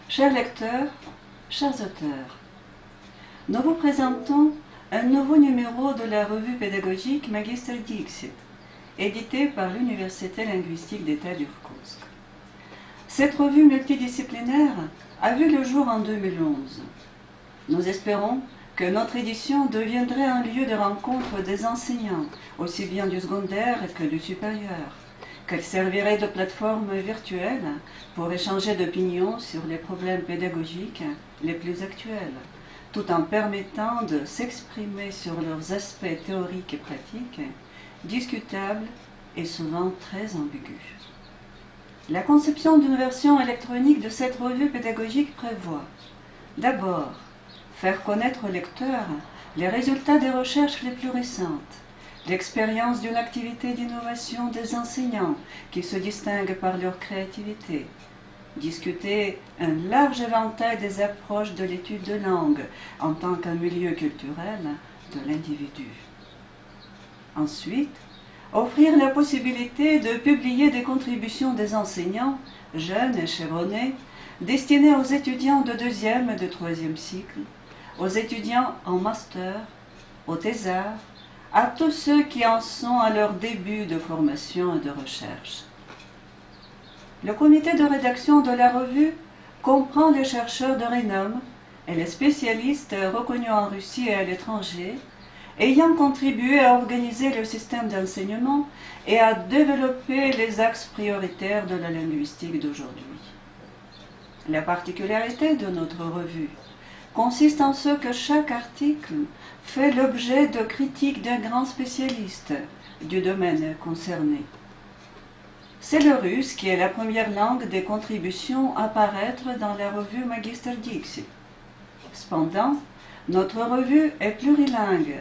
Chers lecteurs, chers auteurs, nous vous présentons un nouveau numéro de la revue pédagogique Magister Dixit, édité par l'Université linguistique d'État d'Irkoutsk. Cette revue multidisciplinaire a vu le jour en 2011. Nous espérons que notre édition deviendrait un lieu de rencontre des enseignants, aussi bien du secondaire que du supérieur, qu'elle servirait de plateforme virtuelle pour échanger d'opinions sur les problèmes pédagogiques les plus actuels, tout en permettant de s'exprimer sur leurs aspects théoriques et pratiques, discutables et souvent très ambigus. La conception d'une version électronique de cette revue pédagogique prévoit d'abord faire connaître au lecteur les résultats des recherches les plus récentes, l'expérience d'une activité d'innovation des enseignants qui se distinguent par leur créativité, discuter un large éventail des approches de l'étude de langue en tant qu'un milieu culturel de l'individu. Ensuite, offrir la possibilité de publier des contributions des enseignants, jeunes et chevronnés, destinées aux étudiants de 2e et de 3e cycle, aux étudiants en master, aux thésards, à tous ceux qui en sont à leur début de formation et de recherche. Le comité de rédaction de la revue comprend les chercheurs de renom et les spécialistes reconnus en Russie et à l'étranger, ayant contribué à organiser le système d'enseignement et à développer les axes prioritaires de la linguistique d'aujourd'hui. La particularité de notre revue consiste en ce que chaque article fait l'objet de critiques d'un grand spécialiste du domaine concerné. C'est le russe qui est la première langue des contributions à paraître dans la revue Magister Dixit. Cependant, notre revue est plurilingue.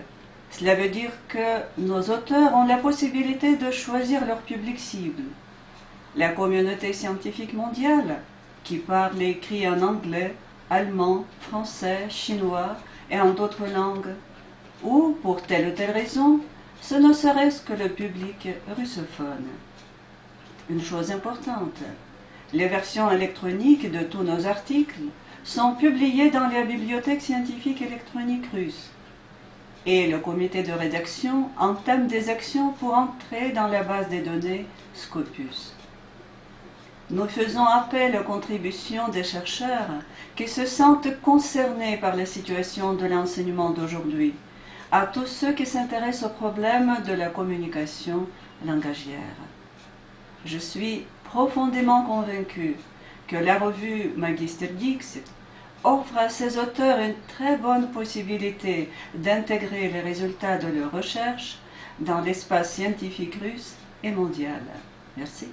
Cela veut dire que nos auteurs ont la possibilité de choisir leur public cible. La communauté scientifique mondiale, qui parle et écrit en anglais, allemand, français, chinois et en d'autres langues, ou, pour telle ou telle raison, ce ne serait-ce que le public russophone. Une chose importante, les versions électroniques de tous nos articles sont publiées dans la bibliothèque scientifique électronique russe, et le comité de rédaction entame des actions pour entrer dans la base des données Scopus. Nous faisons appel aux contributions des chercheurs qui se sentent concernés par la situation de l'enseignement d'aujourd'hui, à tous ceux qui s'intéressent aux problèmes de la communication langagière. Je suis profondément convaincu que la revue Magister Dixit offre à ses auteurs une très bonne possibilité d'intégrer les résultats de leurs recherches dans l'espace scientifique russe et mondial. Merci.